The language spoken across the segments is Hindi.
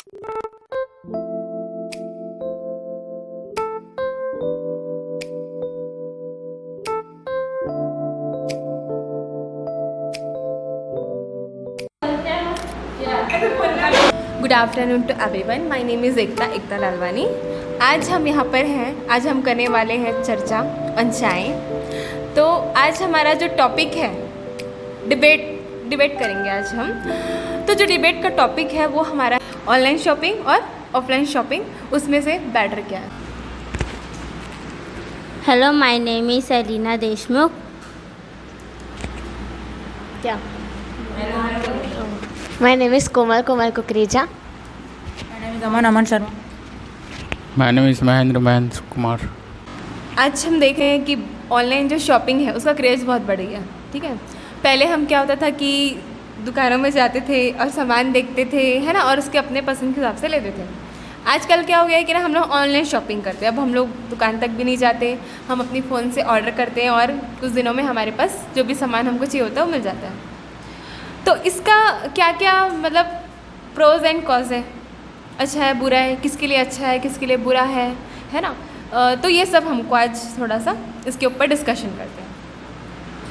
Good afternoon to everyone, my name is Ekta Lalwani. आज हम यहाँ पर हैं, आज हम करने वाले हैं चर्चा ऑन चाय। तो आज हमारा जो टॉपिक है डिबेट करेंगे आज हम। तो जो डिबेट का टॉपिक है वो हमारा ऑनलाइन शॉपिंग और ऑफलाइन शॉपिंग, उसमें से बेटर क्या है। Hello, my name is Elina Deshmukh. क्या my name is Komal Kukreja. Aman Sharma. My name is Mahendra Kumar. आज हम देख रहे हैं कि ऑनलाइन जो शॉपिंग है उसका क्रेज़ बहुत बढ़ गया। ठीक है, पहले हम क्या होता था कि दुकानों में जाते थे और सामान देखते थे, है ना, और उसके अपने पसंद के हिसाब से लेते थे। आजकल क्या हो गया है कि ना हम लोग ऑनलाइन शॉपिंग करते हैं। अब हम लोग दुकान तक भी नहीं जाते, हम अपनी फ़ोन से ऑर्डर करते हैं और कुछ दिनों में हमारे पास जो भी सामान हमको चाहिए होता है वो मिल जाता है। तो इसका क्या क्या मतलब प्रोज एंड कॉज है, अच्छा है बुरा है, किसके लिए अच्छा है किसके लिए बुरा है ना। तो ये सब हमको आज थोड़ा सा इसके ऊपर डिस्कशन करते हैं।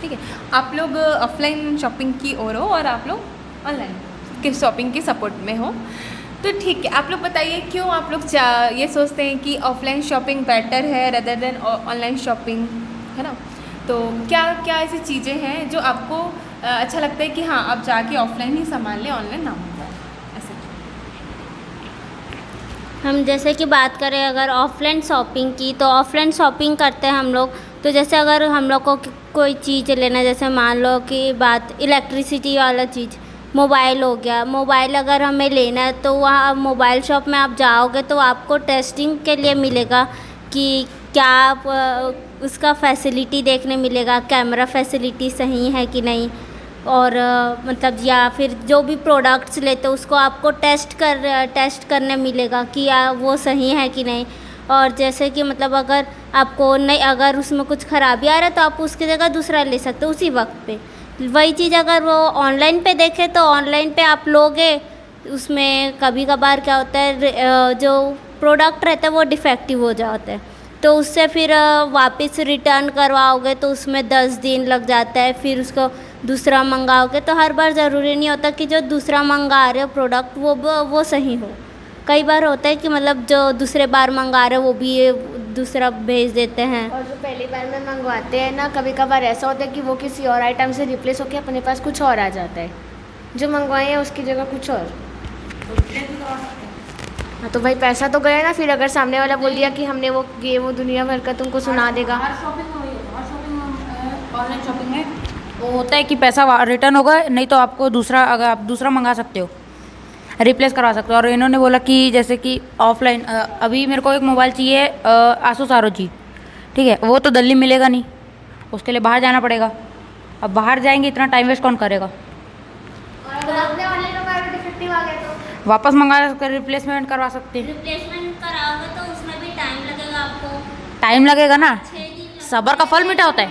ठीक है, आप लोग ऑफलाइन शॉपिंग की ओर हो और आप लोग ऑनलाइन के शॉपिंग की सपोर्ट में हो। तो ठीक है, आप लोग बताइए क्यों आप लोग ये सोचते हैं कि ऑफलाइन शॉपिंग बेटर है रदर देन ऑनलाइन शॉपिंग, है ना। तो क्या क्या ऐसी चीज़ें हैं जो आपको अच्छा लगता है कि हाँ आप जाके ऑफलाइन ही सामान लें, ऑनलाइन ना होता है ऐसे। हम जैसे कि बात करें अगर ऑफ़लाइन शॉपिंग की, तो ऑफ़लाइन शॉपिंग करते हैं हम लोग। तो जैसे अगर हम लोग को कोई चीज़ लेना, जैसे मान लो कि बात इलेक्ट्रिसिटी वाला चीज़, मोबाइल हो गया, मोबाइल अगर हमें लेना है तो वहाँ मोबाइल शॉप में आप जाओगे तो आपको टेस्टिंग के लिए मिलेगा कि क्या आप उसका फैसिलिटी देखने मिलेगा, कैमरा फैसिलिटी सही है कि नहीं, और मतलब या फिर जो भी प्रोडक्ट्स लेते हो उसको आपको टेस्ट करने मिलेगा कि वो सही है कि नहीं। और जैसे कि मतलब अगर आपको नहीं, अगर उसमें कुछ ख़राबी आ रहा है तो आप उसकी जगह दूसरा ले सकते हो उसी वक्त पे। वही चीज़ अगर वो ऑनलाइन पे देखें तो ऑनलाइन पे आप लोगे, उसमें कभी कभार क्या होता है जो प्रोडक्ट रहता है वो डिफेक्टिव हो जाता है, तो उससे फिर वापस रिटर्न करवाओगे तो उसमें 10 दिन लग जाता है। फिर उसको दूसरा मंगाओगे तो हर बार ज़रूरी नहीं होता कि जो दूसरा मंगा रहे हो प्रोडक्ट वो सही हो। कई बार होता है कि मतलब जो दूसरे बार मंगा रहे हो वो भी दूसरा भेज देते हैं। और जो पहली बार में मंगवाते हैं ना, कभी कभार ऐसा होता है कि वो किसी और आइटम से रिप्लेस होकर अपने पास कुछ और आ जाता है, जो मंगवाए हैं उसकी जगह कुछ और। हाँ, तो भाई पैसा तो गया ना। फिर अगर सामने वाला बोल दिया कि हमने वो दुनिया भर का तुमको सुना देगा। ऑनलाइन शॉपिंग में वो होता है कि पैसा रिटर्न होगा, नहीं तो आपको अगर आप दूसरा मंगा सकते हो, रिप्लेस करवा सकते हो। और इन्होंने बोला कि जैसे कि ऑफलाइन अभी मेरे को एक मोबाइल चाहिए आसूस ROG, ठीक है, वो तो दिल्ली मिलेगा नहीं, उसके लिए बाहर जाना पड़ेगा। अब बाहर जाएंगे, इतना टाइम वेस्ट कौन करेगा। और अगर आपने ऑनलाइन मंगाया तो डिफेक्टिव आ गया तो वापस मंगा कर रिप्लेसमेंट करवा सकते हैं। रिप्लेसमेंट कराओगे तो उसमें भी टाइम लगेगा आपको। टाइम लगेगा ना, 6 दिन सब्र का फल मीठा होता है,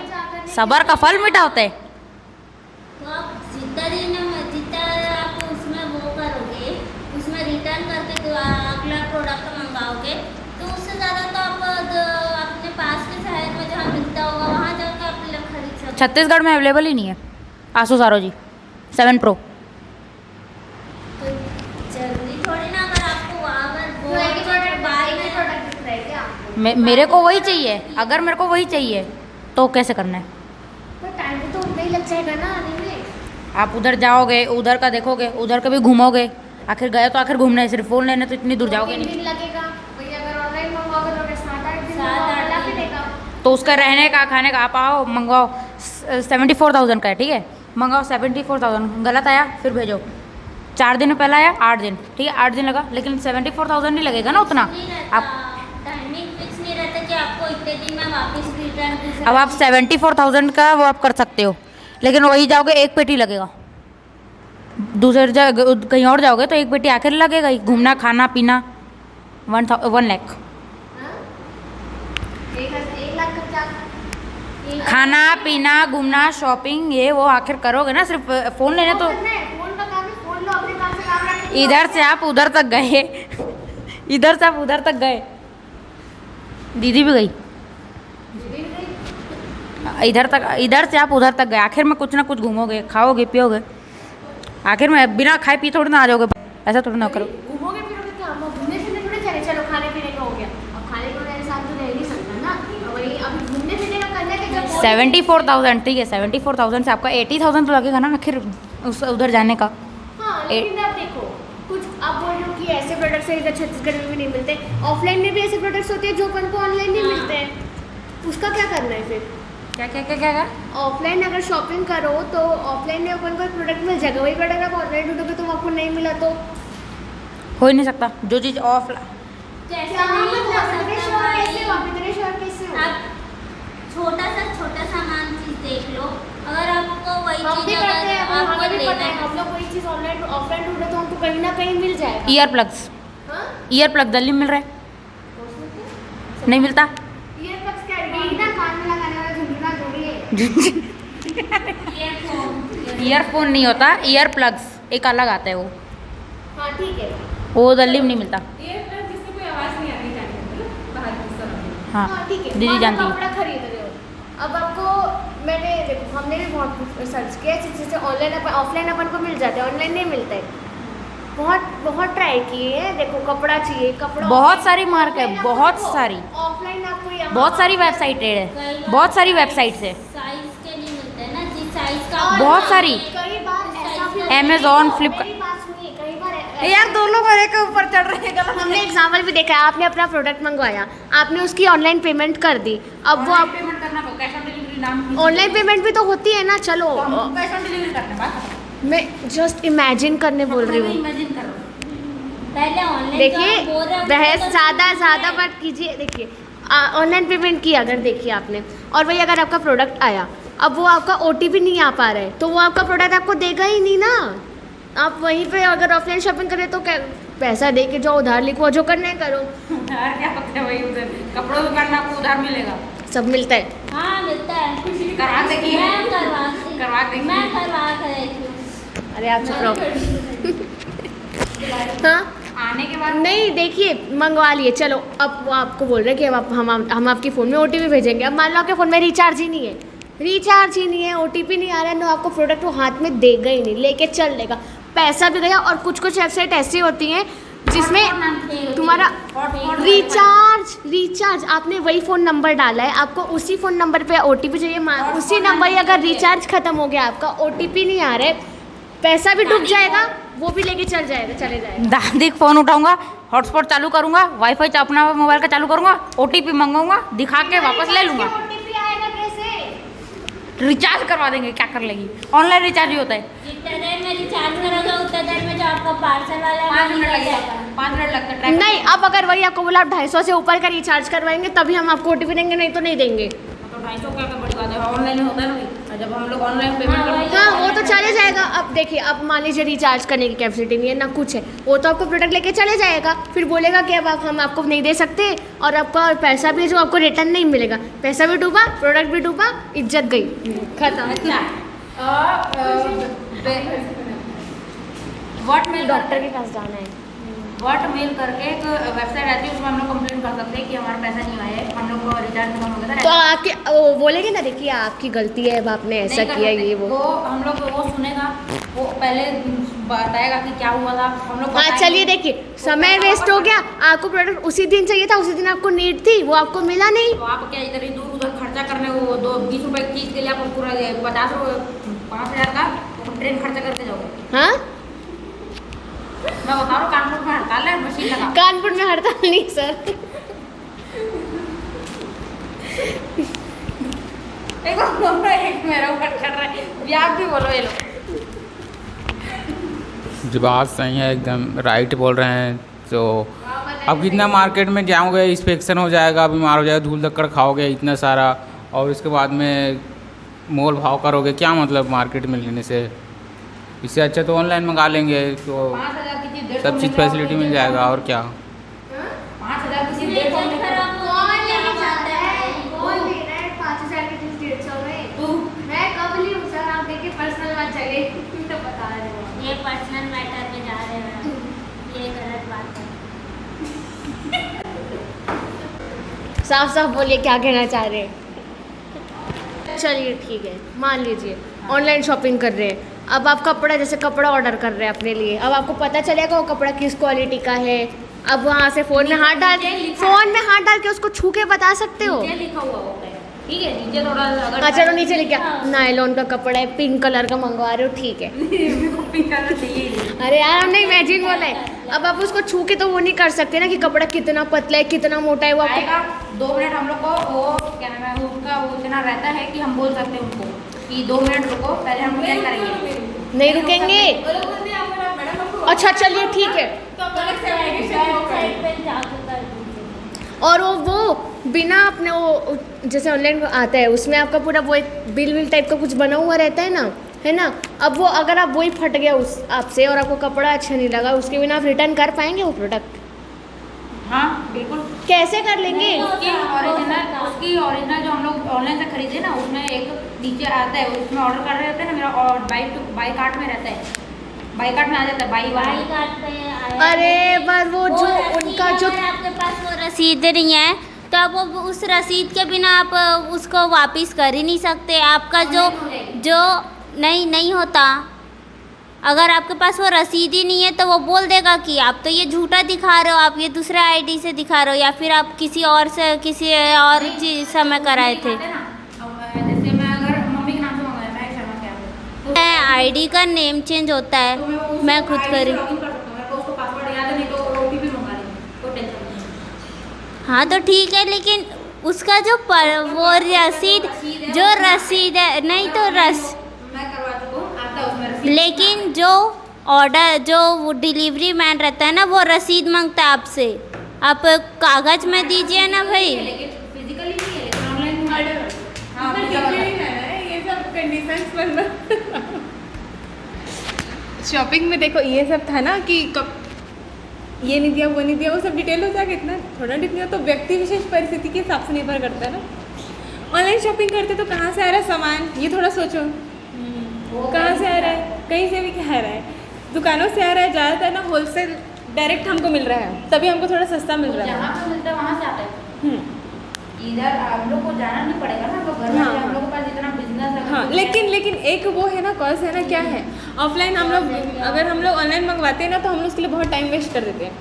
सब्र का फल मीठा होता है। तो आप जितना आप उसमें वो करोगे, उसमें रिटर्न करके अगला प्रोडक्ट मंगाओगे तो उससे ज़्यादा तो आप अपने पास के शहर में जहाँ मिलता होगा वहाँ जाकर आप खरीद सकते हो। छत्तीसगढ़ में अवेलेबल ही नहीं है आसूस ROG 7 Pro। तो जरूरी थोड़ी ना, अगर आपको मेरे को वही चाहिए, अगर मेरे को वही चाहिए तो कैसे करना है। टाइम तो उतना ही लग जाएगा ना आने में। आप उधर जाओगे, उधर का देखोगे, उधर का भी घूमोगे, आखिर गए तो आखिर घूमने, सिर्फ फ़ोन लेने तो इतनी दूर जाओगे नहीं। 3 दिन लगेगा भैया, अगर ऑनलाइन मंगवाओगे तो 7-8 दिन लगेगा। तो उसका रहने का खाने का आप आओ मंगवाओ, 74,000 का है, ठीक है, मंगाओ 74,000, गलत आया फिर भेजो। 4 दिन में पहला आया 8 दिन, ठीक है, 8 दिन लगा, लेकिन 74,000 नहीं लगेगा ना उतना। आप टाइमिंग फिक्स नहीं रहता कि आपको इतने दिन में वापस रिटर्न। अब आप 74,000 का वो आप कर सकते हो, लेकिन वही जाओगे एक पेटी लगेगा। दूसरे जगह कहीं और जाओगे तो एक पेटी आखिर लगेगा ही, घूमना खाना पीना 1 लाख। 1 लाख का क्या? खाना पीना घूमना शॉपिंग ये वो आखिर करोगे ना, सिर्फ फ़ोन लेने तो। फोन का काम है, फोन लो अपने काम से काम रखो। इधर से आप उधर तक गए, इधर से आप उधर तक गए, दीदी भी गई, इधर से आप उधर तक गए, आखिर में कुछ ना कुछ घूमोगे, खाओगे पियोगे, आखिर में बिना खाए पी थोड़ी ना आ जाओगे, ऐसा थोड़ी ना करो। घूमोगे फिरोगे क्या, हम घूमने फिरने थोड़े चले, चलो खाने पीने का हो गया, अब खाने पीने के साथ तो रह नहीं सकता ना, वही अब घूमने फिरने का करने के जब 74,000 ठीक है, 74,000 से आपका 80,000 तो लगेगा ना आखिर उस उधर जाने का। हाँ लेकिन अब देखो कुछ आप बोल रहे हो कि ऐसे प्रोडक्ट्स इधर छत्तीसगढ़ में भी नहीं मिलते, ऑफलाइन में भी ऐसे प्रोडक्ट्स होते हैं जो अपन को ऑनलाइन नहीं मिलते हैं, उसका क्या करना है फिर? क्या क्या क्या क्या ऑफलाइन अगर शॉपिंग करो तो ऑफलाइन में अपन को प्रोडक्ट मिल जाएगा, वही प्रोडक्ट आप ऑनलाइन ढूंढोगे तो आपको नहीं मिला तो हो ही नहीं सकता, जो चीज़ ऑफलाइन जैसा आप नहीं हो इतने सकता श्योर कैसे हो, भाई। आप इतने श्योर कैसे हो? आप छोटा सामान चीज देख लो, अगर आपको वही हम भी चीज करते हैं, अगर अब आपको हमें भी पता लेना है, है, हम लोग कोई चीज़ ऑनलाइन ऑफलाइन ढूंढे तो हमको कहीं ना कहीं मिल जाएगा। ईयर प्लग्स, हाँ? ईयर प्लग दिल्ली में मिल रहा है, नहीं मिलता। ईयरबड्स क्या है? कान में लगाने वाला झुमझुना थोड़ी है। ईयरफोन ईयरफोन नहीं होता, ईयर प्लग्स एक अलग आता है वो हाँ ठीक है। वो दिल्ली में नहीं मिलता। जिससे कोई आवाज़ नहीं आनी चाहिए, मतलब बाहर की सब। हाँ हाँ ठीक है, दीदी मान लो जानती है। कपड़ा खरीद रहे हो, अब आपको मैंने देखो हमने भी बहुत कुछ सर्च किया जिससे ऑनलाइन अपन ऑफलाइन अपन को मिल जाता है, ऑनलाइन नहीं मिलता है, बहुत बहुत ट्राई किए हैं, देखो कपड़ा चाहिए, कपड़ा बहुत सारी मार्क है, बहुत सारी, ऑफलाइन आपको यहाँ बहुत सारी वेबसाइट है, बहुत सारी वेबसाइट्स है, साइज के नहीं मिलते हैं ना, जिस साइज का बहुत सारी। कई बार ऐसा भी Amazon, मेरी Flipkart। बात सुनिए, कई बार यार दो लोग मेरे के ऊपर चढ़ रहे हैं गलत। हमने एग्जाम्पल भी देखा है, आपने अपना प्रोडक्ट मंगवाया, आपने उसकी ऑनलाइन पेमेंट कर दी, अब वो आप पेमेंट करना तो कैश ऑन डिलीवरी नाम ऑनलाइन पेमेंट भी तो होती है ना, चलो कैश ऑन डिलीवरी करने बात मैं जस्ट इमेजिन करने बोल रही हूँ। इमेजिन करो। पहले ऑनलाइन देखिए बहस ज़्यादा मत कीजिए, देखिए ऑनलाइन पेमेंट की अगर देखिए आपने, और वही अगर आपका प्रोडक्ट आया, अब वो आपका OTP नहीं आ पा रहा है तो वो आपका प्रोडक्ट आपको देगा ही नहीं ना। आप वहीं पे अगर ऑफलाइन शॉपिंग करें तो क्या पैसा दे के जाओ, उधार लिखो, जो करना है करो, उधार क्या होता है, वही उधर कपड़ों की दुकान में आपको उधार मिलेगा, सब मिलता है। हाँ मिलता है, करवा देखिए, मैं करवा देखिए। मैं करवा कर देखी हूँ। अरे आप चुप रहो। हाँ आने के बाद नहीं देखिए मंगवा लिए, चलो अब वो आपको बोल रहे हैं कि अब हम आपके फ़ोन में OTP भेजेंगे, अब मान लो आपके फ़ोन में रिचार्ज ही नहीं है, OTP नहीं आ रहा है, तो आपको प्रोडक्ट वो हाथ में देगा ही नहीं, लेके चल लेगा, पैसा भी गया। और कुछ वेबसाइट ऐसी होती हैं जिसमें तुम्हारा रिचार्ज आपने वही फ़ोन नंबर डाला है, आपको उसी फ़ोन नंबर पे OTP चाहिए, उसी नंबर ही अगर रिचार्ज ख़त्म हो गया आपका, OTP नहीं आ रहा है, पैसा भी डूब जाएगा, वो भी लेके चले जाएगा। दादी फोन उठाऊंगा, हॉटस्पॉट चालू करूंगा, वाईफाई अपना मोबाइल का चालू करूंगा, OTP मंगवाऊंगा, दिखा के वापस ले लूंगा। OTP आएगा कैसे? रिचार्ज करवा देंगे, क्या कर लेगी, ऑनलाइन रिचार्ज ही होता है। जितने देर में रिचार्ज करोगे उतने देर में जो आपका पार्सल वाला 5 मिनट मिल लगेगा, जाएगा। 5 मिनट लगता है। नहीं, अब अगर वही आपको बोला आप 250 से ऊपर का रिचार्ज करवाएंगे तभी हम आपको OTP देंगे, नहीं तो नहीं देंगे। तो 250 क्या बड़ी बात है, ऑनलाइन होता है ना, जब हम लोग ऑनलाइन पेमेंट हाँ, करते हाँ वो तो चले जाएगा। अब देखिए, अब मान लीजिए रिचार्ज करने की कैपेसिटी नहीं है ना कुछ है, वो तो आपको प्रोडक्ट लेके चले जाएगा, फिर बोलेगा कि अब हम आपको नहीं दे सकते, और आपका पैसा भी जो आपको रिटर्न नहीं मिलेगा, पैसा भी डूबा, प्रोडक्ट भी डूबा, इज्जत गई, खत्म। व्हाट मेल डॉक्टर के पास जाना है। व्हाट मेल करके एक वेबसाइट रहती है, उसमें हम लोग कंप्लेंट कर सकते हैं कि हमारा पैसा नहीं आया है, हम लोग को रिचार्ज खत्म हो गया तो था। आपके वो बोलेंगे ना, देखिए आपकी गलती है, अब आपने ऐसा नहीं कर किया, सकते। ये वो। हम लोग वो सुनेगा, वो पहले बताएगा कि क्या हुआ था, हम लोग हाँ बताएंगे। चलिए, देखिए समय वेस्ट हो गया, आपको प्रोडक्ट उसी दिन चाहिए था, उसी दिन आपको नीड थी, वो आपको मिला नहीं। तो आप क्या इधर इधर उधर खर्चा करने, वो 20 रुपए की चीज़ के लिए आप पूरा 5,000 का ट्रेन खर्चा करके जाओगे। हाँ मैं बता रहा हूँ, कानपुर में हड़ताल है, मशीन लगा। कानपुर में हड़ताल नहीं सर। एक मेरा ऊपर चढ़ रहा है, ये आप भी बोलो, ये लो। जो बात सही है, एकदम राइट बोल रहे हैं। तो अब कितना मार्केट में जाओगे, इंस्पेक्शन हो जाएगा, बीमार हो जाएगा, धूल धक्कड़ खाओगे इतना सारा, और इसके बाद में मोल भाव करोगे, क्या मतलब मार्केट में लेने से। इससे अच्छा तो ऑनलाइन मंगा लेंगे, तो 5,000 की चीज़ सब चीज़ फैसिलिटी मिल जाएगा, और क्या। 5,000 की चीज़ 150 में ये पर्सनल मैटर पे जा रहे हैं। साफ साफ बोलिए क्या कहना चाह रहे हैं। चलिए ठीक है, मान लीजिए ऑनलाइन शॉपिंग कर रहे हैं, अब आप कपड़ा जैसे कपड़ा ऑर्डर कर रहे हैं अपने लिए, अब आपको पता चलेगा वो कपड़ा किस क्वालिटी का है। अब वहाँ से फ़ोन में हाथ डाल के उसको छू के बता सकते हो। नीचे लिखा हुआ होता है, ठीक है, नीचे थोड़ा अगर अच्छा, तो नीचे लिखा नायलॉन का कपड़ा है, पिंक कलर का मंगवा रहे हो, ठीक है। पिंक कलर चाहिए। अरे यार हमने इमेजिन बोला है, अब आप उसको छू के तो वो नहीं कर सकते ना कि कपड़ा कितना पतला है कितना मोटा है, वो आपको आएगा 2 मिनट हम लोग को वो क्या नाम है उनका वो इतना रहता है कि हम बोल सकते हैं उनको कि 2 मिनट रुको, पहले हम चेक करेंगे। नहीं रुकेंगे। अच्छा चलिए ठीक है। और वो बिना अपने वो जैसे ऑनलाइन आता है उसमें आपका पूरा वो एक बिल टाइप का कुछ बना हुआ रहता है ना। अब वो अगर आप वही फट गया उस आपसे और आपको कपड़ा अच्छा नहीं लगा, उसके बिना आप रिटर्न कर पाएंगे वो प्रोडक्ट? हाँ बिल्कुल। कैसे कर लेंगे? उसकी ओरिजिनल जो हम लोग ऑनलाइन से खरीदे ना, उसमें एक नीचे आता है, उसमें ऑर्डर कर रहे होते हैं ना, मेरा और बाई कार्ट में रहता है, बाई कार्ट में आ जाता है, बाई कार्ट पे आया। अरे पर वो जो उनका जो आपके पास वो रसीद नहीं है तो आप वो उस रसीद के बिना आप उसको वापस कर ही नहीं सकते। आपका जो नहीं होता, अगर आपके पास वो रसीद ही नहीं है तो वो बोल देगा कि आप तो ये झूठा दिखा रहे हो, आप ये दूसरे आईडी से दिखा रहे हो, या फिर आप किसी और चीज़ से मैं कराए थे। जैसे मैं अगर मम्मी के नाम से मंगाया, मैं शर्मा के यहाँ पे, आईडी का नेम चेंज होता है, तो मैं मैं खुद करी। लॉगिन कर सकता हूँ, मेरे को उसको पासवर्ड याद है, नहीं तो ओटीपी मंगा लेंगे, कोई टेंशन नहीं। हाँ तो ठीक है, लेकिन उसका वो रसीद है नहीं तो मैं करवा चुका हूँ, आता है उसमें रसीद। लेकिन जो वो डिलीवरी मैन रहता है ना, वो रसीद मांगता है आपसे, आप कागज में दीजिए ना भाई। लेकिन फिजिकली नहीं है, लेकिन ऑनलाइन हाँ ये सब कंडीशंस पर शॉपिंग में देखो ये सब था ना कि कब ये नहीं दिया वो नहीं दिया, वो सब डिटेल हो जाएगा, इतना थोड़ा डिटेल तो व्यक्ति विशेष परिस्थिति के हिसाब से निर्भर करता है ना। ऑनलाइन शॉपिंग करते तो कहाँ से आ रहा है सामान, ये थोड़ा सोचो, कहाँ से आ रहा है, कहीं से भी क्या आ रहा है, दुकानों से आ रहा है ज़्यादातर ना, होलसेल डायरेक्ट हमको मिल रहा है, तभी हमको थोड़ा सस्ता मिल रहा है। जहाँ पे मिलता है वहाँ से आता है, इधर हम लोग को जाना नहीं पड़ेगा ना, हम लोग घर में हम लोग के पास इतना बिजनेस है। हाँ लेकिन एक वो है ना कॉज है ना, क्या है ऑफलाइन हम लोग अगर हम लोग ऑनलाइन मंगवाते हैं ना तो हम लोग उसके लिए बहुत टाइम वेस्ट कर देते हैं।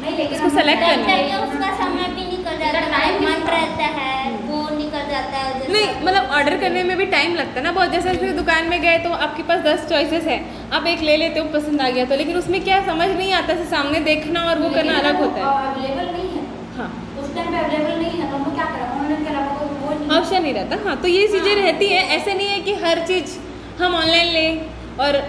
नहीं लेकिन उसको सेलेक्ट करना है, उसका समय भी निकल जाता है, टाइम मन रहता है वो निकल जाता है। नहीं मतलब ऑर्डर करने में भी टाइम लगता है ना बहुत। जैसे किसी दुकान में गए तो आपके पास 10 चॉइसेस है, आप एक ले लेते हो, पसंद आ गया तो, लेकिन उसमें क्या समझ नहीं आता है, सामने देखना और वो करना अलग होता है। अवेलेबल नहीं है, हाँ उस टाइम पे अवेलेबल नहीं है तो हम क्या करें, ऑनलाइन के अलावा कोई वो नहीं। ऑप्शन नहीं रहता। हाँ तो ये चीज़ें रहती हैं, ऐसे नहीं है कि हर चीज़ हम ऑनलाइन लें और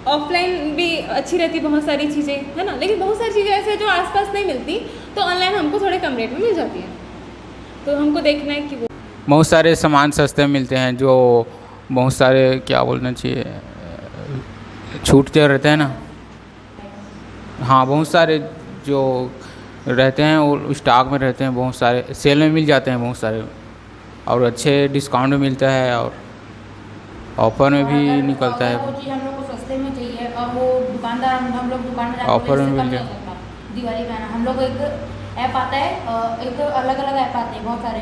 ऑफलाइन भी अच्छी रहती बहुत सारी चीज़ें, है ना, लेकिन बहुत सारी चीज़ें ऐसे जो आसपास नहीं मिलती तो ऑनलाइन हमको थोड़े कम रेट में मिल जाती है, तो हमको देखना है कि वो बहुत सारे सामान सस्ते मिलते हैं, जो बहुत सारे क्या बोलना चाहिए छूट जो रहते हैं ना, हाँ बहुत सारे जो रहते हैं वो स्टॉक में रहते हैं, बहुत सारे सेल में मिल जाते हैं बहुत सारे, और अच्छे डिस्काउंट में मिलता है और ऑफर में भी निकलता है। वो चीज़ हम लोग को सस्ते में चाहिए और वो दुकानदार हम लोग दुकान में ऑफर में मिल जाए। दिवाली का हम लोग एक ऐप आता है, एक अलग अलग ऐप आते हैं बहुत सारे,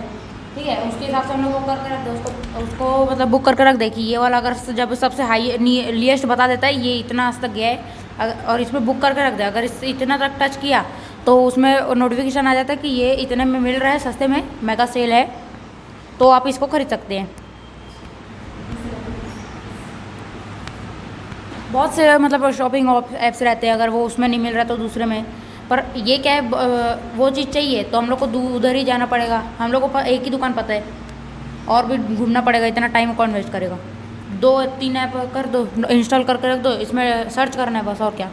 ठीक है, उसके हिसाब से हम लोग बुक करके रख दो उसको मतलब बुक करके रख दे कि ये वाला अगर जब सबसे हाई लिएस्ट बता देता है ये इतना तक गया है और इसमें बुक करके रख दे, अगर इस इतना तक टच किया तो उसमें नोटिफिकेशन आ जाता है कि ये इतने में मिल रहा है, सस्ते में मेगा सेल है, तो आप इसको खरीद सकते हैं। बहुत से मतलब शॉपिंग ऐप्स रहते हैं, अगर वो उसमें नहीं मिल रहा तो दूसरे में, पर ये क्या है वो चीज़ चाहिए तो हम लोग को उधर ही जाना पड़ेगा, हम लोग को एक ही दुकान पता है और भी घूमना पड़ेगा, इतना टाइम कौन वेस्ट करेगा। 2-3 ऐप कर दो, इंस्टॉल करके रख दो, इसमें सर्च करना है बस, और क्या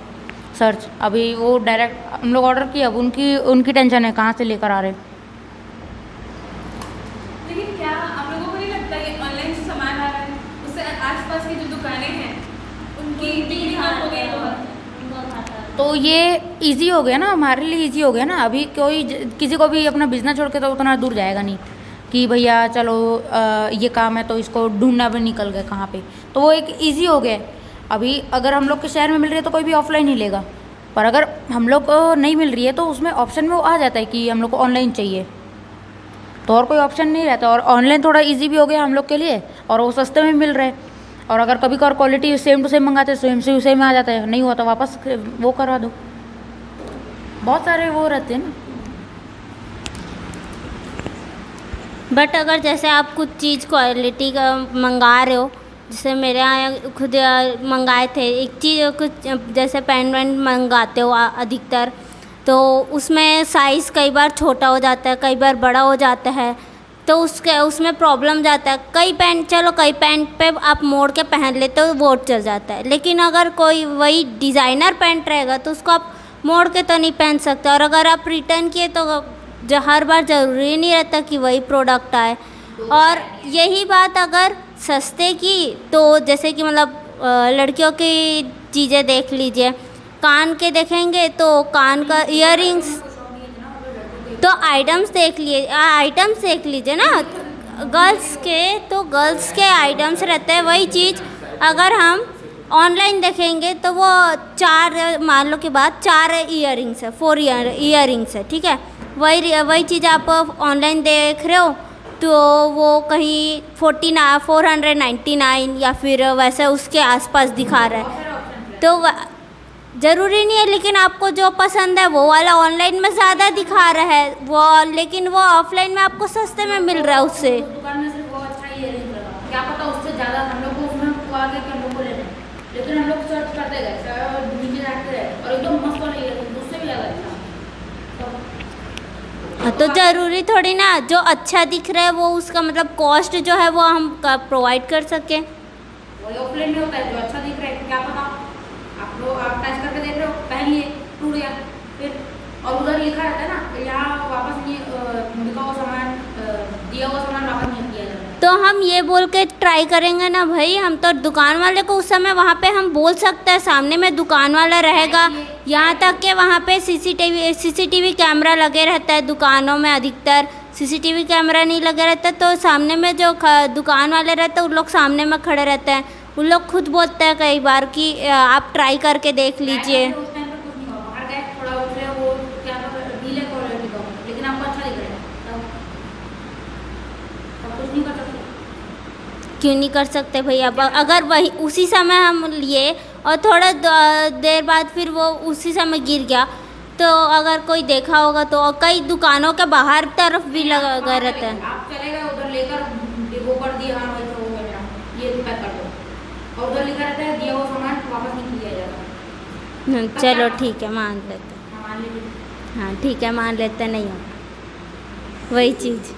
सर्च। अभी वो डायरेक्ट हम लोग ऑर्डर किया, अब उनकी टेंशन है कहाँ से लेकर आ रहे। लेकिन क्या आप लोगों को नहीं लगता कि ऑनलाइन जो सामान आ रहा है उससे आसपास की जो दुकानें हैं उनकी बिक्री कम हो गई बहुत? तो ये इजी हो गया ना, हमारे लिए इजी हो गया ना। अभी कोई किसी को भी अपना बिजनेस छोड़ के तो उतना दूर जाएगा नहीं कि भैया चलो ये काम है तो इसको ढूंढना भी निकल गए कहाँ पे, तो वो एक इजी हो गया। अभी अगर हम लोग के शहर में मिल रही है तो कोई भी ऑफलाइन ही लेगा, पर अगर हम लोग को नहीं मिल रही है तो उसमें ऑप्शन में वो आ जाता है कि हम लोग को ऑनलाइन चाहिए, तो और कोई ऑप्शन नहीं रहता। और ऑनलाइन थोड़ा इजी भी हो गया हम लोग के लिए, और वो सस्ते में मिल रहे हैं। और अगर कभी कभार क्वालिटी सेम टू सेम मंगाते हैं, सेम से सेम में आ जाता है, नहीं हुआ तो वापस वो करवा दो। बहुत सारे वो रहते हैं ना। बट अगर जैसे आप कुछ चीज़ क्वालिटी का मंगा रहे हो, जैसे मेरे यहाँ खुद मंगाए थे एक चीज़, कुछ जैसे पेन वेन मंगाते हो अधिकतर, तो उसमें साइज़ कई बार छोटा हो जाता है, कई बार बड़ा हो जाता है, तो उसमें प्रॉब्लम जाता है। कई पैंट पे आप मोड़ के पहन लेते हो, वो चल जाता है। लेकिन अगर कोई वही डिज़ाइनर पैंट रहेगा तो उसको आप मोड़ के तो नहीं पहन सकते। और अगर आप रिटर्न किए तो हर बार ज़रूरी नहीं रहता कि वही प्रोडक्ट आए। और यही बात अगर सस्ते की, तो जैसे कि मतलब लड़कियों की चीज़ें देख लीजिए, कान के देखेंगे तो कान का इयररिंग्स, तो आइटम्स देख लीजिए ना। गर्ल्स के आइटम्स रहते हैं। वही चीज़ अगर हम ऑनलाइन देखेंगे तो वो 4 मान लो कि बात 4 इयररिंग्स है, 4 इयररिंग्स है, ठीक है। वही चीज़ आप ऑनलाइन देख रहे हो तो वो कहीं 499 या फिर वैसे उसके आसपास दिखा रहा है। तो ज़रूरी नहीं है, लेकिन आपको जो पसंद है वो वाला ऑनलाइन में ज़्यादा दिखा रहा है वो, लेकिन वो ऑफलाइन में आपको सस्ते में मिल रहा है उससे। दुकान में सिर्फ वो अच्छा ही इयररिंग लगा, क्या पता उससे ज़्यादा हम लोग को उसमें वो आगे कि हम लोग को लेना है, लेकिन हम लोग सर्च करते गए और नीचे जाते रहे और एकदम मस्त वाला इयररिंग उससे भी ज़्यादा अच्छा। तो ज़रूरी थोड़ी ना जो अच्छा दिख रहा है वो उसका मतलब कॉस्ट जो है वो हम प्रोवाइड कर सकें। वही ऑफलाइन में होता है, जो अच्छा दिख रहा है क्या पता आप टच करके देख रहे हो, पहनिए टूट गया फिर, और उधर लिखा रहता है ना यहाँ वापस नहीं लिखा हुआ सामान, दिया हुआ सामान वापस नहीं किया जाता। तो हम ये बोल के ट्राई करेंगे ना भाई, हम तो दुकान वाले को उस समय वहाँ पे हम बोल सकते हैं, सामने में दुकान वाला रहेगा। यहाँ तक कि वहाँ पे सीसीटीवी कैमरा लगे रहता है दुकानों में, अधिकतर सीसीटीवी कैमरा नहीं लगे रहता, तो सामने में जो दुकान वाले रहते हैं उन लोग सामने में खड़े रहते हैं। उन लोग खुद बोलते हैं कई बार कि आप ट्राई करके देख लीजिए। उस टाइम पर कुछ नहीं होगा, बाहर गए थोड़ा उठ रहे वो क्या ढीले क्वालिटी का, लेकिन आपको अच्छा दिख रहा है तब कुछ नहीं कर सकते। क्यों नहीं कर सकते भैया? अगर वही उसी समय हम लिए और थोड़ा देर बाद फिर वो उसी समय गिर गया, तो अगर कोई देखा होगा तो कई दुकानों के बाहर तरफ भी लगा रहता है। आप चले गए उधर लेकर वो कर दिया, हाँ भाई तो हो गया, ये पैक कर दो, और उधर लिखा रहता है दिया हुआ सामान वापस नहीं किया जाता। चलो ठीक है, मान लेते हैं। मान लीजिए, हाँ ठीक है, मान लेते हैं, नहीं होगा वही चीज़।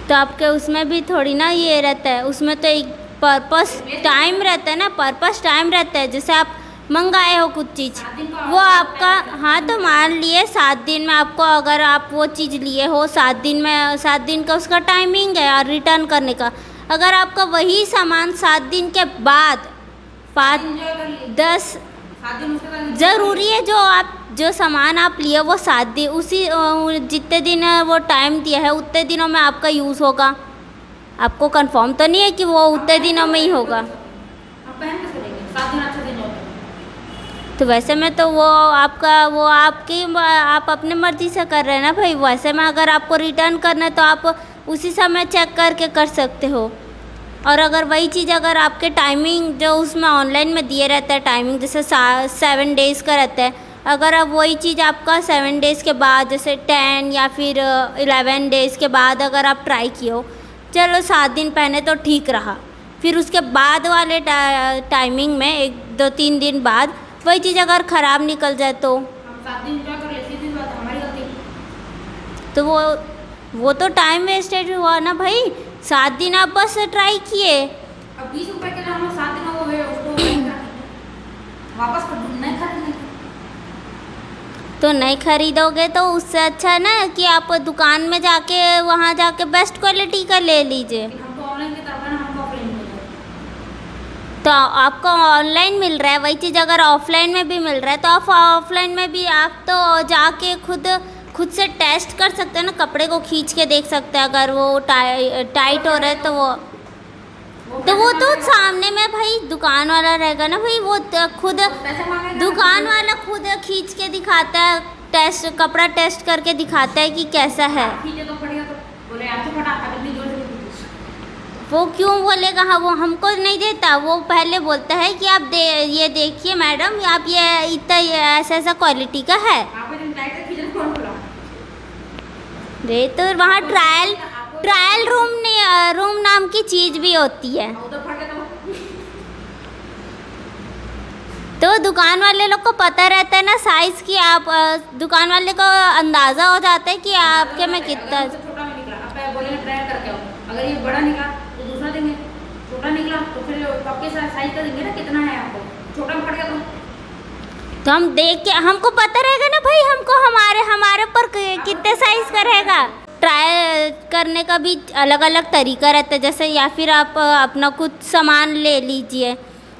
तो आपके उसमें भी थोड़ी ना ये रहता है, उसमें तो एक पर्पस टाइम रहता है ना, पर्पस टाइम रहता है। जैसे आप मंगाए हो कुछ चीज़, वो आपका, हाँ तो मान लिए 7 दिन में आपको, अगर आप वो चीज़ लिए हो 7 दिन में, 7 दिन का उसका टाइमिंग है और रिटर्न करने का। अगर आपका वही सामान 7 दिन के बाद 5-10 ज़रूरी है, जो सामान आप लिए वो 7 दिन, उसी जितने दिन वो टाइम दिया है उतने दिनों में आपका यूज़ होगा। आपको कंफर्म तो नहीं है कि वो उतने दिनों में ही होगा। आप पहन कैसे देंगे? 7 दिन अच्छा दिन होता है। तो वैसे में तो वो आप अपने मर्ज़ी से कर रहे हैं ना भाई। वैसे में अगर आपको रिटर्न करना है तो आप उसी समय चेक करके कर सकते हो। और अगर वही चीज़ अगर आपके टाइमिंग जो उसमें ऑनलाइन में दिए रहता है टाइमिंग, जैसे 7 डेज़ का रहता है, अगर अब वही चीज़ आपका 7 डेज़ के बाद, जैसे 10 या फिर 11 डेज़ के बाद अगर आप ट्राई किए हो, चलो 7 दिन पहने तो ठीक रहा, फिर उसके बाद वाले टाइमिंग में 1-2-3 दिन बाद वही चीज़ अगर ख़राब निकल जाए तो हम 7 दिन क्या कर ले, सीधी बात है, हमारी गलती। तो वो तो टाइम वेस्टेज हुआ ना भाई। 7 दिन आप बस ट्राई किए। अब 20 रुपए के लिए हम लोग 7 दिन वो है उसको वापस कर नहीं खरीदने, तो नहीं खरीदोगे तो उससे अच्छा ना कि आप दुकान में जाके वहाँ जाके बेस्ट क्वालिटी का ले लीजिए। हम तो ऑनलाइन की तरफ है ना, हमको ऑफलाइन मिल रहा है। तो आपको ऑनलाइन मिल रहा है, वही चीज़ अगर ऑफलाइन में भी मिल रहा है तो आप ऑफलाइन में भी आप तो जाके खुद से टेस्ट कर सकते हैं ना, कपड़े को खींच के देख सकते हैं। अगर वो टाइट हो रहा है तो वो तो सामने में भाई दुकान वाला रहेगा ना भाई, वो खुद दुकान वाला खुद खींच के दिखाता है कपड़ा टेस्ट करके दिखाता है कि कैसा है। खींचे तो फटेगा, तो बोले आपसे फटा, आप इतनी जोर से क्यों खींचे? वो क्यों बोलेगा? हाँ, वो हमको नहीं देता, वो पहले बोलता है कि आप ये देखिए मैडम, आप ये इतना ऐसा ऐसा क्वालिटी का है। आपको जब लाइट से खींचना कौन बोला? रे तो वहाँ ट्रायल रूम नाम की चीज़ भी होती है। वो तो फट गया तो दुकान वाले लोग को पता रहता है ना साइज़ की, आप दुकान वाले को अंदाज़ा हो जाता है कि आपके में कितना। छोटा में निकला, आप बोलेंगे ट्रायल करके आओ, अगर ये बड़ा निकला तो दूसरा देंगे, छोटा निकला तो फिर आपके साइज का देंगे ना कितना है आपको, छोटा में फट गया तो हम देख के हमको पता रहेगा ना भाई, हमको हमारे ऊपर कितने साइज़ का रहेगा। ट्राई करने का भी अलग अलग तरीका रहता है, जैसे या फिर आप अपना कुछ सामान ले लीजिए,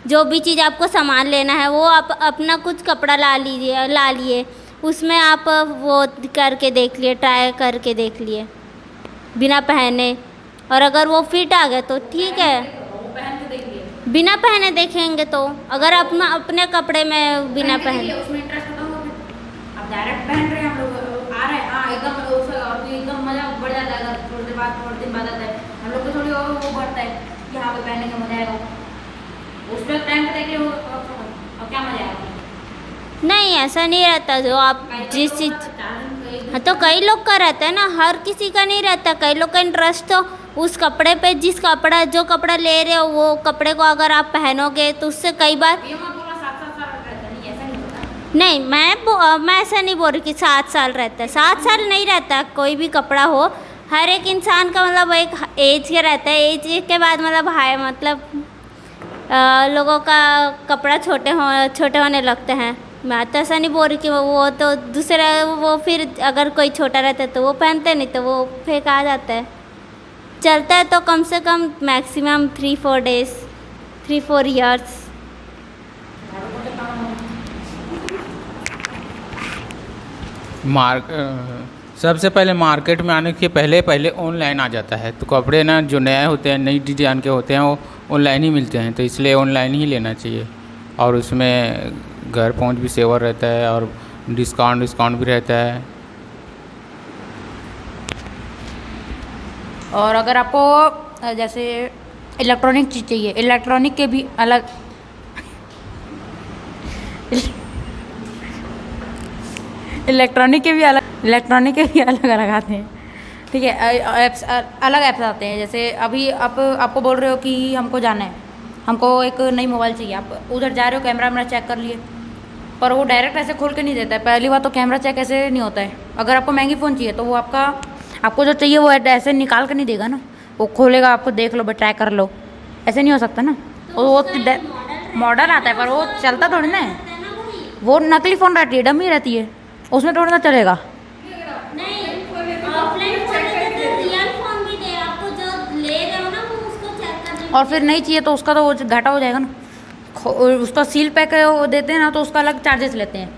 जो भी चीज़ आपको सामान लेना है वो आप अपना कुछ कपड़ा ला लिए, उसमें आप वो करके देख लिए, ट्राई करके देख लिए बिना पहने, और अगर वो फिट आ गया तो ठीक है, पहन के देख लिए, बिना पहने देखेंगे तो अगर अपने कपड़े में बिना पहने उसमें इंटरेस्ट खत्म हो गया। अब डायरेक्ट पहन रहे हैं हम लोग, आ रहे हैं, हाँ एकदम मज़ा बढ़ जाता है, अगर थोड़ी दिन बाद आता है हम लोग को थोड़ी और वो बढ़ता है कि हाँ पे पहनने का मजा आएगा, उस पर टाइम पे देख लो अब क्या मजा आएगा। नहीं, ऐसा नहीं रहता। जो आप जिस चीज़, हाँ तो कई लोग का रहता है ना, हर किसी का नहीं रहता। कई लोग का इंटरेस्ट तो उस कपड़े पे, जो कपड़ा ले रहे हो वो कपड़े को अगर आप पहनोगे तो उससे कई बार नहीं, मैं ऐसा नहीं बोल रही कि 7 साल रहता है, 7 साल नहीं रहता। कोई भी कपड़ा हो, हर एक इंसान का मतलब एक एज के रहता है, एज के बाद मतलब लोगों का कपड़ा छोटे होने लगते हैं। मैं तो ऐसा नहीं बोल रही कि वो तो दूसरा, वो फिर अगर कोई छोटा रहता है तो वो पहनते, नहीं तो वो फेंका जाता है। चलता है तो कम से कम मैक्सिमम 3-4 डेज, 3-4 ईयर्स। सबसे पहले मार्केट में आने के पहले ऑनलाइन आ जाता है, तो कपड़े ना जो नए होते हैं, नई डिजाइन के होते हैं, वो ऑनलाइन ही मिलते हैं, तो इसलिए ऑनलाइन ही लेना चाहिए। और उसमें घर पहुंच भी सेवर रहता है और डिस्काउंट भी रहता है। और अगर आपको जैसे इलेक्ट्रॉनिक चीज़ चाहिए, इलेक्ट्रॉनिक के भी अलग अलग आते हैं, ठीक है। ऐप्स अलग ऐप्स आते हैं, जैसे अभी आपको बोल रहे हो कि हमको जाना है, हमको एक नई मोबाइल चाहिए, आप उधर जा रहे हो, कैमरा वैमरा चेक कर लिए, पर वो डायरेक्ट ऐसे खोल के नहीं देता है। पहली बात तो कैमरा चेक ऐसे नहीं होता है। अगर आपको महंगी फ़ोन चाहिए तो वो आपको जो चाहिए वो ऐसे निकाल कर नहीं देगा ना, वो खोलेगा, आपको देख लो, ट्राई कर लो, ऐसे नहीं हो सकता ना। तो वो मॉडल आता है पर वो चलता थोड़ी ना है, वो नकली फ़ोन रहती है, डमी रहती है, उसमें थोड़ा ना चलेगा। और फिर नहीं चाहिए तो उसका तो वो घाटा हो जाएगा ना। उसका सील पैक देते हैं ना, तो उसका अलग चार्जेस लेते हैं।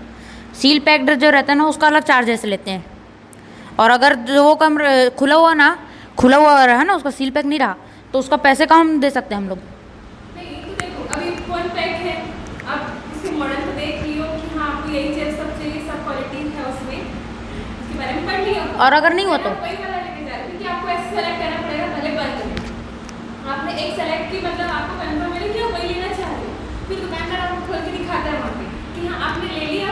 सील पैक्ड जो रहता है ना, उसका अलग चार्जेस लेते हैं। और अगर जो वो कम खुला हुआ रहा ना, उसका सील पैक नहीं रहा, तो उसका पैसे कम दे सकते हैं हम लोग। नहीं तो देखो, अभी फोन पैक है, आप इसके मॉडल को देख लियो कि हाँ आपको यही चीज़ सब चाहिए, सब क्वालिटी है उसमें, इसके बारे में पढ़ लियो। और अगर नहीं हुआ तो वही वाला लेके जा रहे हैं कि आपको ऐसे सेलेक्ट करना पड़ेगा, पहले बंद आपने एक सेलेक्ट की, मतलब आपको कंफर्म मिले कि वही लेना चाह रहे हो, फिर दुकानदार आपको खोल के दिखाता है वहाँ पे कि हाँ आपने ले लिया,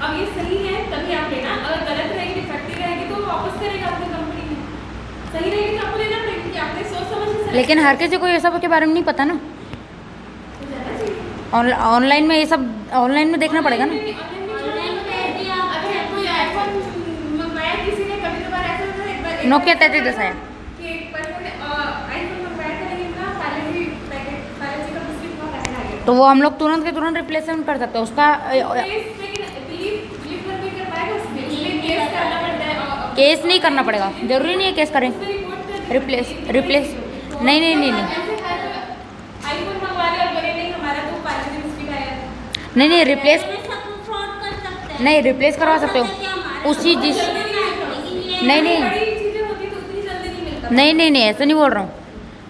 अब ये सही है तभी आप लेना, अगर गलत रहेगी, डिफेक्टिव रहेगी तो वापस करेगा अपनी कंपनी में, सही रहेगी तो आपको लेना पड़ेगा, क्योंकि आपने सोच समझ के। लेकिन हर किसी को ये सब के बारे में नहीं पता ना, ऑनलाइन में ये सब ऑनलाइन में देखना पड़ेगा ना। नोकिया 3310 है, तो वो हम लोग तुरंत के तुरंत रिप्लेसमेंट कर सकते हैं उसका। केस नहीं करना पड़ेगा, जरूरी नहीं है केस करें, रिप्लेस नहीं रिप्लेस करवा सकते हो उसी जिस नहीं ऐसा नहीं बोल रहा हूँ।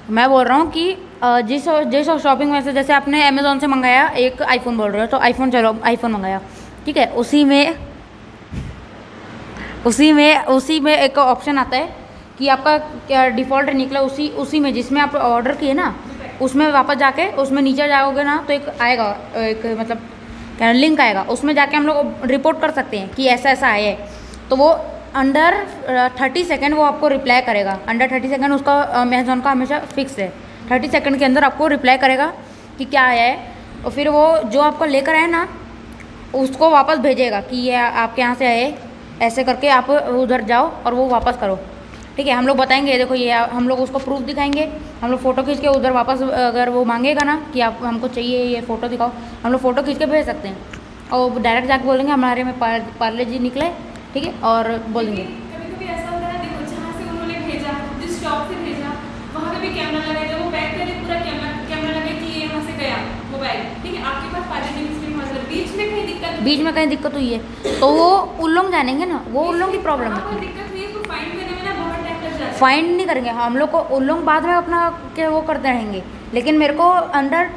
मैं बोल रहा हूँ कि जिस शॉपिंग में से, जैसे आपने अमेज़ोन से मंगाया एक आईफोन, बोल रहे हो तो आईफोन, चलो आईफोन मंगाया, ठीक है, उसी में उसी में एक ऑप्शन आता है कि आपका क्या डिफ़ॉल्ट निकला, उसी में जिसमें आप ऑर्डर किए ना, उसमें वापस जाके उसमें नीचे जाओगे ना तो एक आएगा, एक मतलब क्या लिंक आएगा, उसमें जाके हम लोग रिपोर्ट कर सकते हैं कि ऐसा ऐसा आया है। तो वो अंडर 30 सेकेंड वो आपको रिप्लाई करेगा। अंडर 30 सेकेंड उसका अमेज़ॉन का हमेशा फिक्स है, 30 सेकेंड के अंदर आपको रिप्लाई करेगा कि क्या आया है, और फिर वो जो आपको लेकर आए ना उसको वापस भेजेगा कि ये आपके यहाँ से आए, ऐसे करके आप उधर जाओ और वो वापस करो। ठीक है, हम लोग बताएंगे देखो ये, हम लोग उसको प्रूफ दिखाएंगे, हम लोग फ़ोटो खींच के उधर वापस, अगर वो मांगेगा ना कि आप हमको चाहिए ये फ़ोटो दिखाओ, हम लोग फ़ोटो खींच के भेज सकते हैं और डायरेक्ट जाके बोलेंगे हमारे में पार्ले जी निकले, ठीक है, और बोल देंगे। कभी कभी ऐसा होता है ना, देखो जहाँ से उन्होंने भेजा, जिस शॉप से भेजा वहाँ पे भी कैमरा लगा है, जब वो पैक करे पूरा कैमरा लगा कि ये यहाँ से गया मोबाइल, ठीक है, आपके पास 5 दिन इसमें मतलब बीच में कहीं दिक्कत हुई है तो वो उन लोग जानेंगे ना, वो उन लोग की प्रॉब्लम है। कोई दिक्कत नहीं है, तो फाइन करने में ना बहुत टाइम लग जाता है। फाइन नहीं करेंगे हम लोग को, उन लोग बाद में अपना क्या वो करते रहेंगे, लेकिन मेरे को अंडर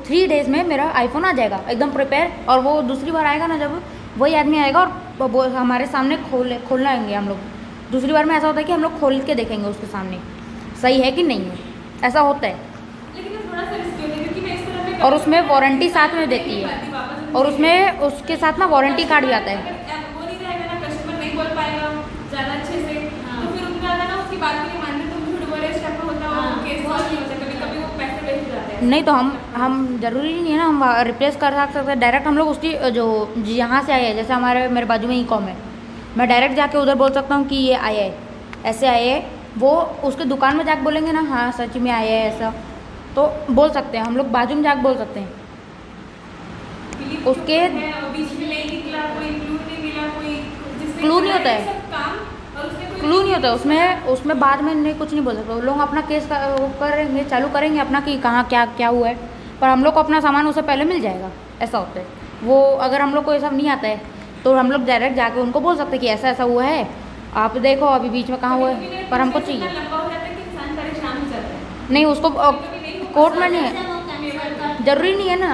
3 डेज़ में मेरा आईफोन आ जाएगा एकदम प्रिपेयर। और वो दूसरी बार आएगा ना, जब वही आदमी आएगा और वो हमारे सामने खोलना आएंगे हम लोग। दूसरी बार में ऐसा होता है कि हम लोग खोल के देखेंगे उसके सामने सही है कि नहीं है, ऐसा होता है। लेकिन ये थोड़ा सा रिस्की होता है क्योंकि मैं इस तरह में और उसमें वारंटी साथ में देती है, और उसमें उसके साथ ना वारंटी कार्ड भी आता है। अगर वो नहीं रहेगा ना, कस्टमर नहीं बोल पाएगा ज़्यादा अच्छे से, तो फिर उनका आता ना उसकी बात भी नहीं मानते, तो झूठ बोले इस टाइप का होता है, वो केस सॉल्व नहीं होता, कभी कभी वो पैसे वेस्ट हो जाते हैं। नहीं तो हम ज़रूरी नहीं है ना हम रिप्लेस कर सकते हैं, डायरेक्ट हम लोग उसकी जो यहाँ से आए हैं, जैसे मेरे बाजू में ई-कॉम है, मैं डायरेक्ट जाके उधर बोल सकता हूँ कि ये आया है, ऐसे आए है। वो उसके दुकान में जाके बोलेंगे ना हाँ सच में आया है ऐसा, तो बोल सकते हैं हम लोग, बाजू में जाके बोल सकते हैं। उसके बीच में नहीं निकला, कोई क्लू नहीं मिला, कोई क्लू नहीं होता है, काम और उसमें कोई क्लू नहीं होता है उसमें बाद में नहीं कुछ नहीं बोल सकते। वो लोग अपना केस करेंगे, चालू करेंगे अपना कि कहाँ क्या हुआ है, पर हम लोग को अपना सामान उससे पहले मिल जाएगा, ऐसा होता है। वो अगर हम लोग को ये सब नहीं आता है तो हम लोग डायरेक्ट जाके उनको बोल सकते हैं कि ऐसा ऐसा हुआ है, आप देखो अभी बीच में कहाँ हुआ है, पर हमको चाहिए। लंबा हो जाता है कि इंसान परेशान हो जाता है। नहीं उसको कोर्ट में नहीं है, ज़रूरी नहीं है ना,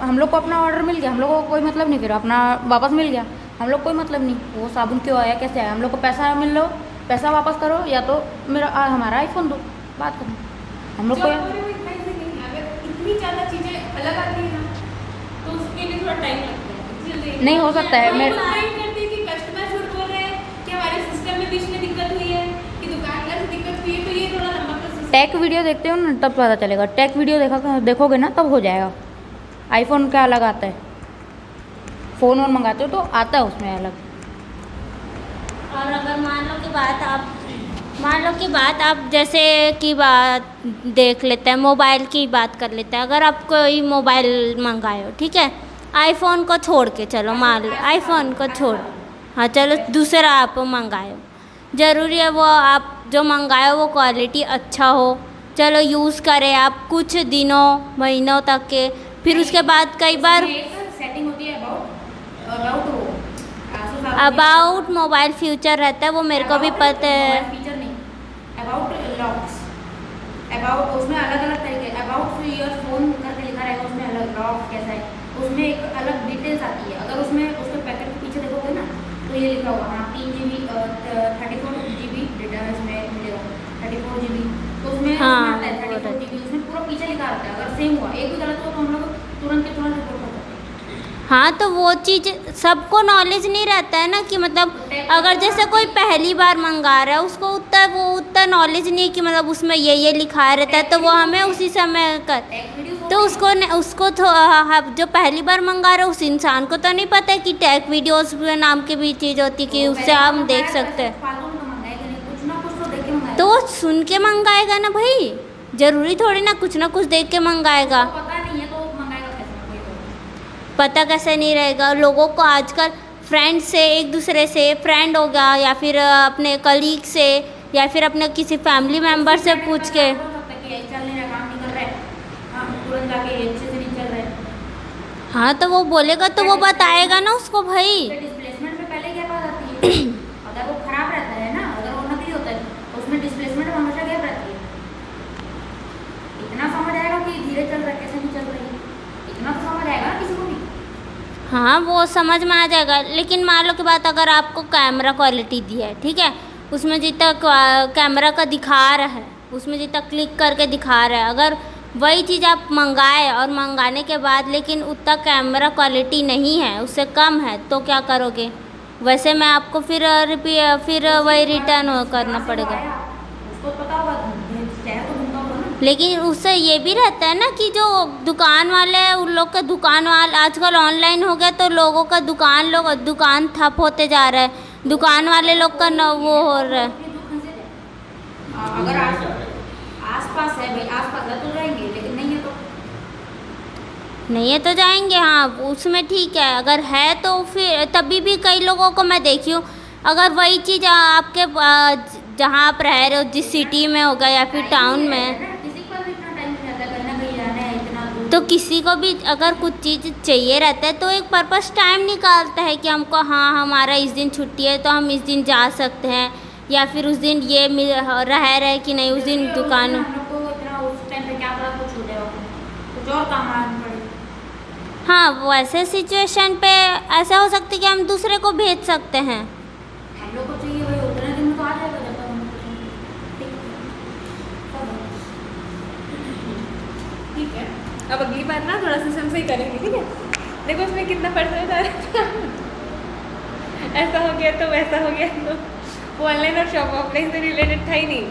हम लोग को अपना ऑर्डर मिल गया, हम लोग को कोई मतलब नहीं, फिर अपना वापस मिल गया, हम लोग कोई मतलब नहीं वो साबुन क्यों आया कैसे आया, हम लोग को पैसा मिल लो, पैसा वापस करो या तो हमारा आईफोन दो, बात करो। हम लोग को अगर इतनी ज़्यादा चीज़ें अलग आती है ना तो उसके लिए थोड़ा टाइम लगता है, जल्दी नहीं हो सकता है। मैं कि कस्टमर झूठ बोल रहे हैं कि हमारे सिस्टम में बीच में दिक्कत हुई है, कि दुकानदार से दिक्कत हुई है, तो ये थोड़ा लंबा प्रोसेस। टेक वीडियो देखते हो ना तब पता चलेगा, टेक वीडियो देखोगे ना तब हो जाएगा। आईफोन क्या अलग आता है, फ़ोन वोन मंगाते हो तो आता है उसमें अलग। और अगर मान लो कि बात आप जैसे की बात देख लेते हैं, मोबाइल की बात कर लेते हैं। अगर आप कोई मोबाइल मंगाए हो, ठीक है, आईफोन को छोड़ के, चलो मान लो आईफोन को छोड़, हाँ चलो दूसरा आप मंगाए हो, ज़रूरी है वो आप जो मंगाए हो वो क्वालिटी अच्छा हो, चलो यूज़ करें आप कुछ दिनों महीनों तक के, फिर उसके बाद कई बार सेटिंग होती है अबाउट मोबाइल फ्यूचर रहता है, वो मेरे को भी पता है। फीचर नहीं, अबाउट लॉक्स, अबाउट उसमें अलग अलग तरीके, अबाउट योर फोन करके लिखा रहेगा, उसमें अलग लॉक कैसा है, उसमें एक अलग डिटेल्स आती है। अगर उसमें उसके पैकेट के पीछे देखोगे ना तो ये लिखा होगा हाँ 3 GB 34 GB डेटा इसमें मिलेगा, 34 GB, तो उसमें हाँ, आता है 34 GB, उसमें पूरा पीछे लिखा रहता है। अगर सेम हुआ एक भी गलत हुआ तो हम लोग तुरंत के तुरंत रिपोर्ट कर सकते हैं। हाँ, तो वो चीज़ सबको नॉलेज नहीं रहता है ना कि मतलब अगर जैसे कोई पहली बार मंगा रहा है उसको उतना नॉलेज नहीं कि मतलब उसमें ये लिखा रहता है, तो वो हमें उसी समय कर, तो उसको जो पहली बार मंगा रहा है उस इंसान को तो नहीं पता है कि टेक वीडियोस नाम की भी चीज़ होती है कि उससे हम देख सकते हैं, तो वो सुन के मंगाएगा ना भाई, ज़रूरी थोड़ी ना कुछ देख के मंगाएगा। पता नहीं है तो मंगाएगा कैसे, पता कैसे नहीं रहेगा लोगों को। आजकल फ्रेंड से, एक दूसरे से फ्रेंड हो गया या फिर अपने कलीग से या फिर अपने किसी फैमिली मेम्बर से पूछ के, हाँ तो वो बोलेगा तो वो बताएगा ना उसको भाई। डिस्प्लेसमेंट में पहले क्या बात आती है, अगर वो खराब रहता है ना, अगर वो नकली होता है तो उसमें डिस्प्लेसमेंट हमेशा गैप रहती है। इतना समझ आएगा कि धीरे चल रहा है कैसे नहीं चल रही है, इतना तो समझ आएगा ना किसी को भी। हाँ वो समझ में आ जाएगा, लेकिन मान लो की बात, अगर आपको कैमरा क्वालिटी दी है, ठीक है, उसमें जितना कैमरा का दिखा रहा है, उसमें जितना क्लिक करके दिखा रहा है, अगर वही चीज़ आप मंगाए और मंगाने के बाद लेकिन उतना कैमरा क्वालिटी नहीं है, उससे कम है, तो क्या करोगे? वैसे मैं आपको फिर वही रिटर्न करना पड़ेगा। उसको पता होगा, चाहे तो दूंगा होगा ना। लेकिन उससे ये भी रहता है ना कि जो दुकान वाले हैं उन लोग का दुकान वाले, आजकल ऑनलाइन हो गया तो लोगों का दुकान ठप होते जा रहा है, दुकान वाले लोग का न वो हो रहा है। अगर आस पास है भाई, आस पास है तो जाएंगे, लेकिन नहीं है तो नहीं है तो जाएंगे, हाँ उसमें ठीक है। अगर है तो फिर तभी भी कई लोगों को मैं देखी हूँ, अगर वही चीज़ आपके जहाँ आप रह रहे हो, जिस सिटी में होगा या फिर टाउन में, किसी को भी इतना टाइम नहीं रहता, कहीं ना कहीं जाना है इतना दूर। तो किसी को भी अगर कुछ चीज़ चाहिए रहता है तो एक पर्पस टाइम निकालता है कि हमको, हाँ हमारा इस दिन छुट्टी है तो हम इस दिन जा सकते हैं, या फिर उस दिन ये रह रहे कि नहीं उस दिन दुकान। हम लोग को इतना उस टाइम पे क्या पता कुछ हो जाएगा, कुछ और काम आना पड़े। हाँ वैसे सिचुएशन पे ऐसा हो सकता है कि हम दूसरे को भेज सकते हैं। हम लोग को चाहिए भाई, उतने दिन में तो आ जाएगा जब तक हम लोग को चाहिए। ठीक है, अब अगली बार ना थोड़ा सा सही करेंगे, ठीक है? देखो उसमें कितना पर्सेंट आ रहा है। ऐसा हो गया तो वैसा हो गया, तो वो ऑनलाइन और शॉप ऑफलाइन से रिलेटेड था ही नहीं।